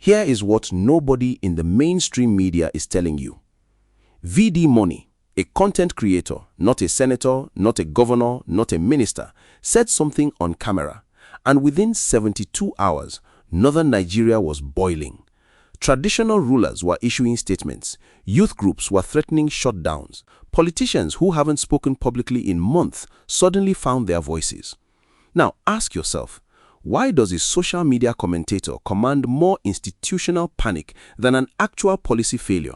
Here is what nobody in the mainstream media is telling you. VD Money, a content creator, not a senator, not a governor, not a minister, said something on camera, and within 72 hours, northern Nigeria was boiling. Traditional rulers were issuing statements, youth groups were threatening shutdowns, politicians who haven't spoken publicly in months suddenly found their voices. Now ask yourself, why does a social media commentator command more institutional panic than an actual policy failure?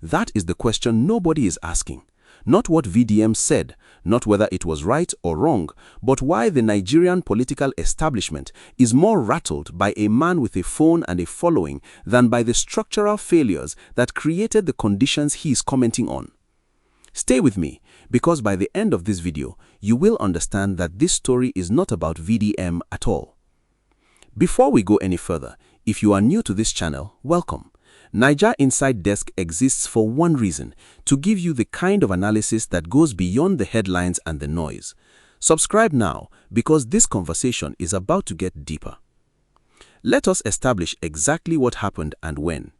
That is the question nobody is asking. Not what VDM said, not whether it was right or wrong, but why the Nigerian political establishment is more rattled by a man with a phone and a following than by the structural failures that created the conditions he is commenting on. Stay with me, because by the end of this video, you will understand that this story is not about VDM at all. Before we go any further, if you are new to this channel, welcome. Naija Insight Desk exists for one reason, to give you the kind of analysis that goes beyond the headlines and the noise. Subscribe now, because this conversation is about to get deeper. Let us establish exactly what happened and when.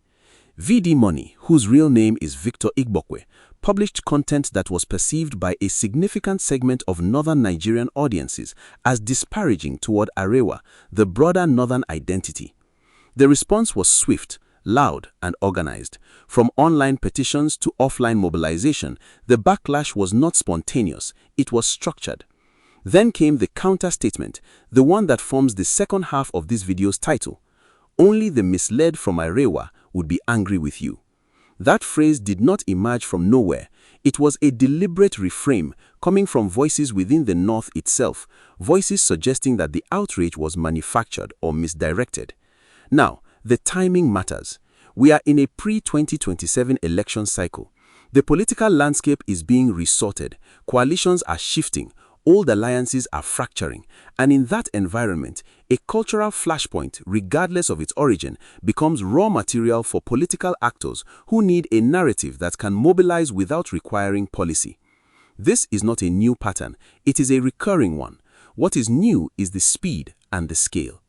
VD Money, whose real name is Victor Igbokwe, published content that was perceived by a significant segment of northern Nigerian audiences as disparaging toward Arewa, the broader northern identity. The response was swift, loud, and organized. From online petitions to offline mobilization, the backlash was not spontaneous, it was structured. Then came the counter-statement, the one that forms the second half of this video's title. Only the misled from Arewa would be angry with you. That phrase did not emerge from nowhere. It was a deliberate reframe coming from voices within the North itself, voices suggesting that the outrage was manufactured or misdirected. Now, the timing matters. We are in a pre-2027 election cycle. The political landscape is being resorted, coalitions are shifting, old alliances are fracturing, and in that environment, a cultural flashpoint, regardless of its origin, becomes raw material for political actors who need a narrative that can mobilize without requiring policy. This is not a new pattern, it is a recurring one. What is new is the speed and the scale.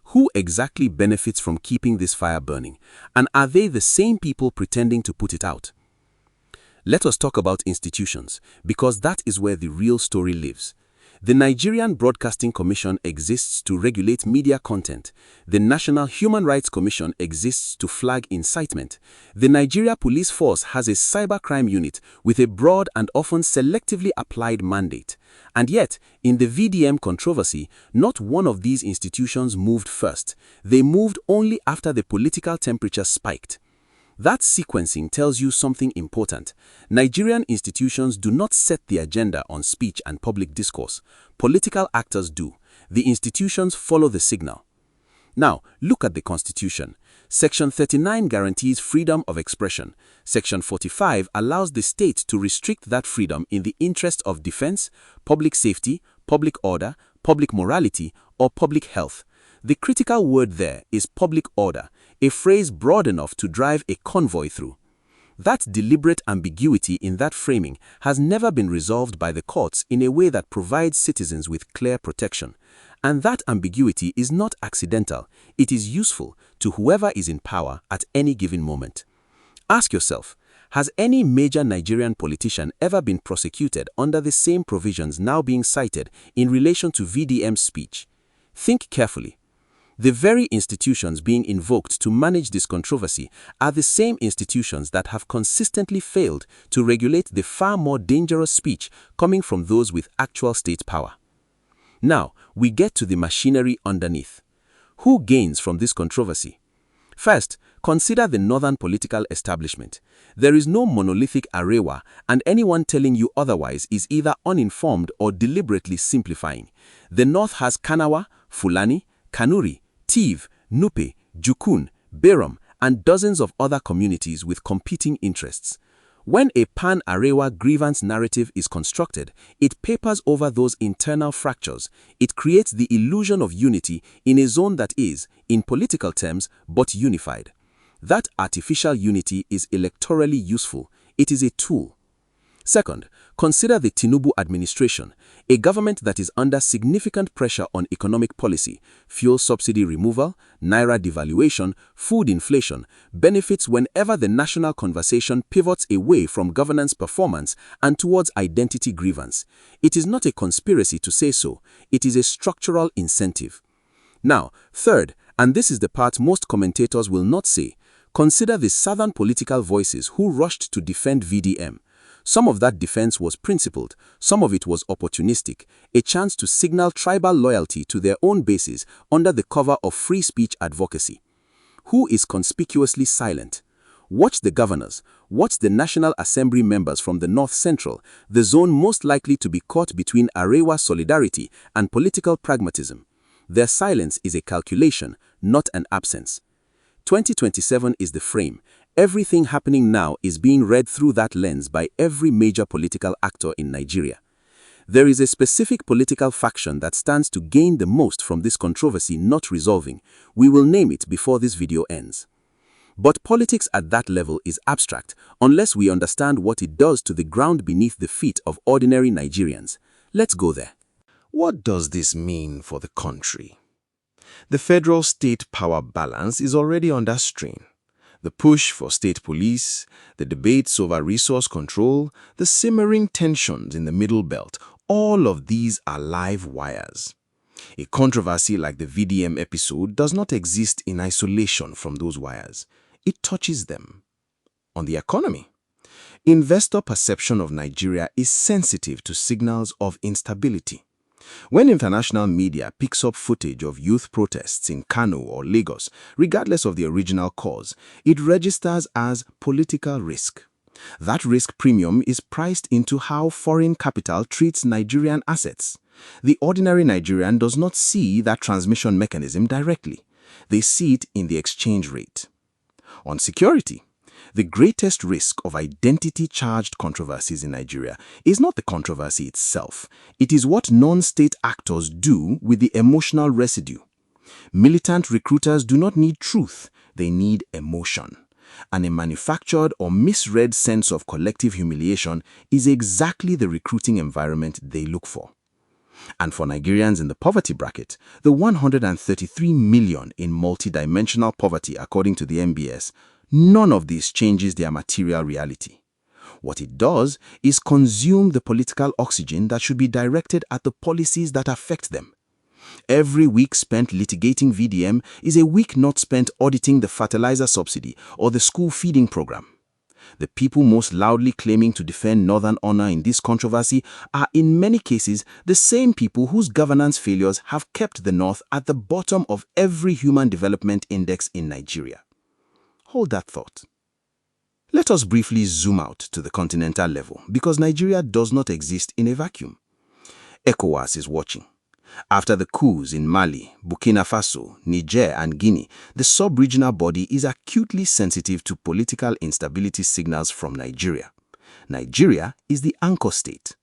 Who exactly benefits from keeping this fire burning? And are they the same people pretending to put it out? Let us talk about institutions, because that is where the real story lives. The Nigerian Broadcasting Commission exists to regulate media content. The National Human Rights Commission exists to flag incitement. The Nigeria Police Force has a cybercrime unit with a broad and often selectively applied mandate. And yet, in the VDM controversy, not one of these institutions moved first. They moved only after the political temperature spiked. That sequencing tells you something important. Nigerian institutions do not set the agenda on speech and public discourse. Political actors do. The institutions follow the signal. Now, look at the Constitution. Section 39 guarantees freedom of expression. Section 45 allows the state to restrict that freedom in the interest of defense, public safety, public order, public morality, or public health. The critical word there is public order, a phrase broad enough to drive a convoy through. That deliberate ambiguity in that framing has never been resolved by the courts in a way that provides citizens with clear protection. And that ambiguity is not accidental, it is useful to whoever is in power at any given moment. Ask yourself, has any major Nigerian politician ever been prosecuted under the same provisions now being cited in relation to VDM speech? Think carefully. The very institutions being invoked to manage this controversy are the same institutions that have consistently failed to regulate the far more dangerous speech coming from those with actual state power. Now, we get to the machinery underneath. Who gains from this controversy? First, consider the northern political establishment. There is no monolithic Arewa, and anyone telling you otherwise is either uninformed or deliberately simplifying. The north has Kanawa, Fulani, Kanuri, Tiv, Nupe, Jukun, Beram, and dozens of other communities with competing interests. When a pan-Arewa grievance narrative is constructed, it papers over those internal fractures. It creates the illusion of unity in a zone that is, in political terms, but unified. That artificial unity is electorally useful. It is a tool. Second, consider the Tinubu administration, a government that is under significant pressure on economic policy, fuel subsidy removal, naira devaluation, food inflation, benefits whenever the national conversation pivots away from governance performance and towards identity grievance. It is not a conspiracy to say so, it is a structural incentive. Now, third, and this is the part most commentators will not say, consider the southern political voices who rushed to defend VDM. Some of that defense was principled, some of it was opportunistic, a chance to signal tribal loyalty to their own bases under the cover of free speech advocacy. Who is conspicuously silent? Watch the governors, watch the National Assembly members from the North Central, the zone most likely to be caught between Arewa solidarity and political pragmatism. Their silence is a calculation, not an absence. 2027 is the frame. Everything happening now is being read through that lens by every major political actor in Nigeria. There is a specific political faction that stands to gain the most from this controversy not resolving. We will name it before this video ends. But politics at that level is abstract unless we understand what it does to the ground beneath the feet of ordinary Nigerians. Let's go there. What does this mean for the country? The federal-state power balance is already under strain. The push for state police, the debates over resource control, the simmering tensions in the Middle Belt, all of these are live wires. A controversy like the VDM episode does not exist in isolation from those wires. It touches them. On the economy, investor perception of Nigeria is sensitive to signals of instability. When international media picks up footage of youth protests in Kano or Lagos, regardless of the original cause, it registers as political risk. That risk premium is priced into how foreign capital treats Nigerian assets. The ordinary Nigerian does not see that transmission mechanism directly. They see it in the exchange rate. On security, the greatest risk of identity-charged controversies in Nigeria is not the controversy itself. It is what non-state actors do with the emotional residue. Militant recruiters do not need truth, they need emotion. And a manufactured or misread sense of collective humiliation is exactly the recruiting environment they look for. And for Nigerians in the poverty bracket, the 133 million in multidimensional poverty according to the MBS, none of this changes their material reality. What it does is consume the political oxygen that should be directed at the policies that affect them. Every week spent litigating VDM is a week not spent auditing the fertilizer subsidy or the school feeding program. The people most loudly claiming to defend Northern honor in this controversy are in many cases the same people whose governance failures have kept the North at the bottom of every human development index in Nigeria. Hold that thought. Let us briefly zoom out to the continental level because Nigeria does not exist in a vacuum. ECOWAS is watching. After the coups in Mali, Burkina Faso, Niger, and Guinea, the sub-regional body is acutely sensitive to political instability signals from Nigeria. Nigeria is the anchor state.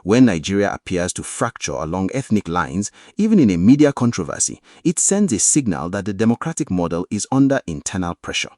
When Nigeria appears to fracture along ethnic lines, even in a media controversy, it sends a signal that the democratic model is under internal pressure.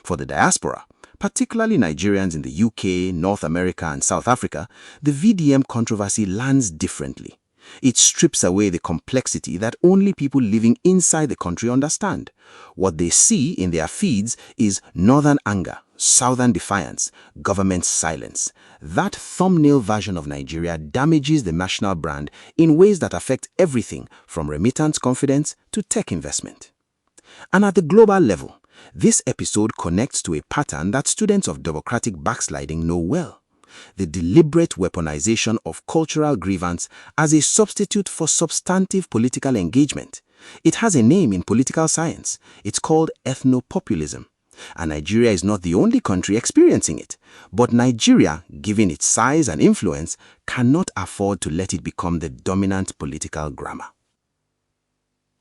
For the diaspora, particularly Nigerians in the UK, North America, and South Africa, the VDM controversy lands differently. It strips away the complexity that only people living inside the country understand. What they see in their feeds is northern anger, southern defiance, government silence. That thumbnail version of Nigeria damages the national brand in ways that affect everything from remittance confidence to tech investment. And at the global level, this episode connects to a pattern that students of democratic backsliding know well. The deliberate weaponization of cultural grievance as a substitute for substantive political engagement. It has a name in political science. It's called ethnopopulism. And Nigeria is not the only country experiencing it. But Nigeria, given its size and influence, cannot afford to let it become the dominant political grammar.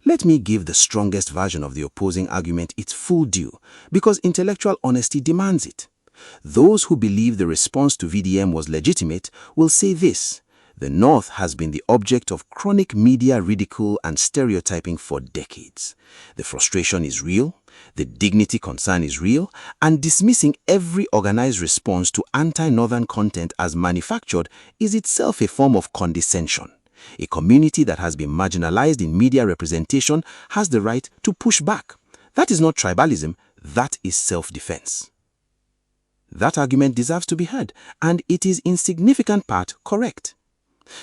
Let me give the strongest version of the opposing argument its full due, because intellectual honesty demands it. Those who believe the response to VDM was legitimate will say this: the North has been the object of chronic media ridicule and stereotyping for decades. The frustration is real, The dignity concern is real, and dismissing every organized response to anti-Northern content as manufactured is itself a form of condescension. A community that has been marginalized in media representation has the right to push back. That is not tribalism, that is self-defense. That argument deserves to be heard, and it is in significant part correct.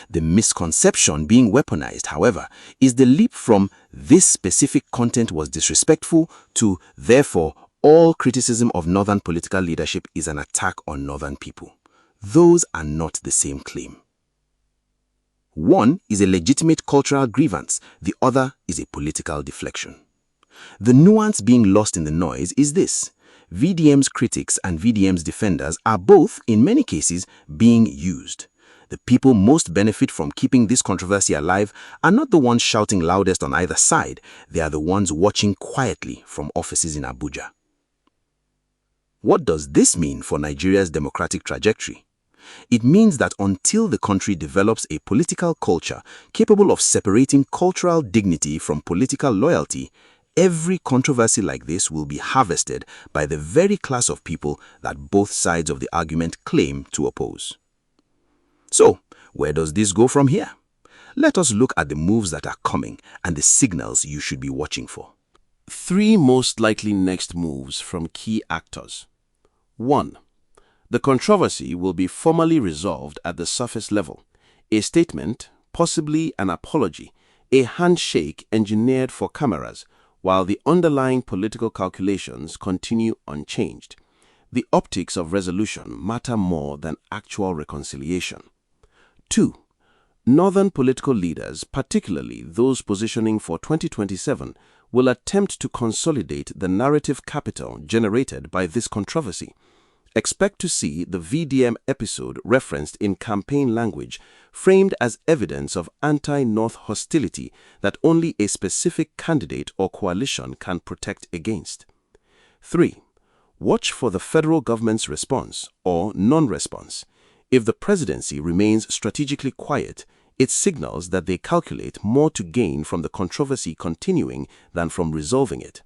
The misconception being weaponized, however, is the leap from "this specific content was disrespectful" to "therefore all criticism of Northern political leadership is an attack on Northern people." Those are not the same claim. One is a legitimate cultural grievance, the other is a political deflection. The nuance being lost in the noise is this: VDM's critics and VDM's defenders are both, in many cases, being used. The people most benefit from keeping this controversy alive are not the ones shouting loudest on either side, they are the ones watching quietly from offices in Abuja. What does this mean for Nigeria's democratic trajectory? It means that until the country develops a political culture capable of separating cultural dignity from political loyalty, every controversy like this will be harvested by the very class of people that both sides of the argument claim to oppose. So, where does this go from here? Let us look at the moves that are coming and the signals you should be watching for. 3 most likely next moves from key actors. 1. The controversy will be formally resolved at the surface level. A statement, possibly an apology, a handshake engineered for cameras, while the underlying political calculations continue unchanged. The optics of resolution matter more than actual reconciliation. 2. Northern political leaders, particularly those positioning for 2027, will attempt to consolidate the narrative capital generated by this controversy. Expect to see the VDM episode referenced in campaign language, framed as evidence of anti-North hostility that only a specific candidate or coalition can protect against. 3. Watch for the federal government's response or non-response. If the presidency remains strategically quiet, it signals that they calculate more to gain from the controversy continuing than from resolving it.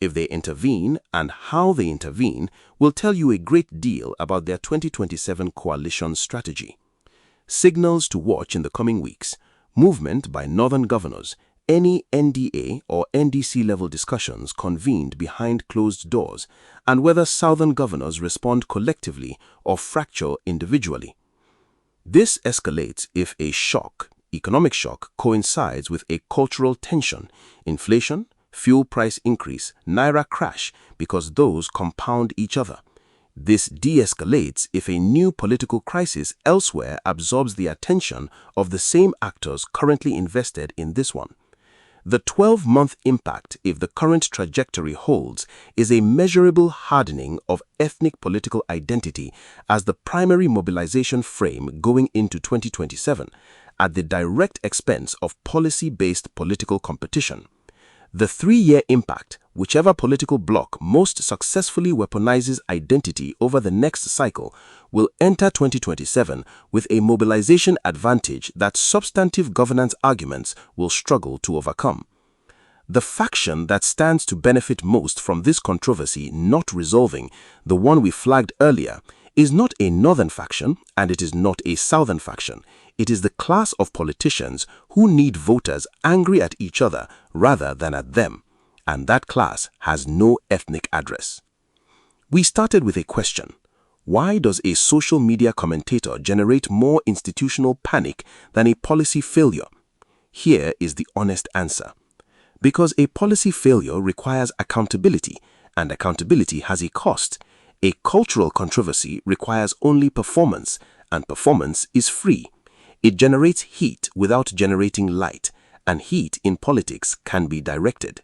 If they intervene and how they intervene will tell you a great deal about their 2027 coalition strategy. Signals to watch in the coming weeks: movement by Northern governors, any NDA or NDC level discussions convened behind closed doors, and whether Southern governors respond collectively or fracture individually. This escalates if a shock, economic shock, coincides with a cultural tension, inflation, fuel price increase, naira crash, because those compound each other. This de-escalates if a new political crisis elsewhere absorbs the attention of the same actors currently invested in this one. The 12-month impact, if the current trajectory holds, is a measurable hardening of ethnic political identity as the primary mobilization frame going into 2027, at the direct expense of policy-based political competition. The 3-year impact, whichever political bloc most successfully weaponizes identity over the next cycle, will enter 2027 with a mobilization advantage that substantive governance arguments will struggle to overcome. The faction that stands to benefit most from this controversy not resolving, the one we flagged earlier, is not a northern faction and it is not a southern faction. It is the class of politicians who need voters angry at each other rather than at them, and that class has no ethnic address. We started with a question: why does a social media commentator generate more institutional panic than a policy failure? Here is the honest answer. Because a policy failure requires accountability, and accountability has a cost. A cultural controversy requires only performance, and performance is free. It generates heat without generating light, and heat in politics can be directed.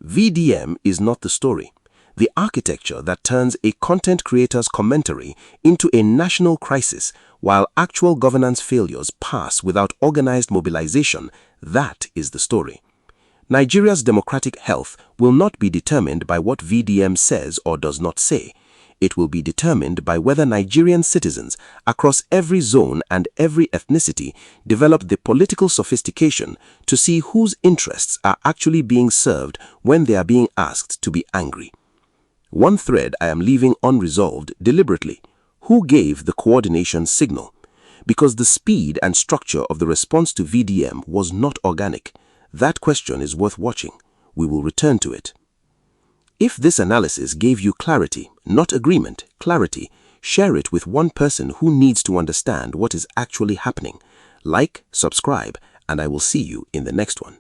VDM is not the story. The architecture that turns a content creator's commentary into a national crisis while actual governance failures pass without organized mobilization, that is the story. Nigeria's democratic health will not be determined by what VDM says or does not say. It will be determined by whether Nigerian citizens across every zone and every ethnicity develop the political sophistication to see whose interests are actually being served when they are being asked to be angry. One thread I am leaving unresolved deliberately. Who gave the coordination signal? Because the speed and structure of the response to VDM was not organic. That question is worth watching. We will return to it. If this analysis gave you clarity, not agreement, clarity, share it with one person who needs to understand what is actually happening. Like, subscribe, and I will see you in the next one.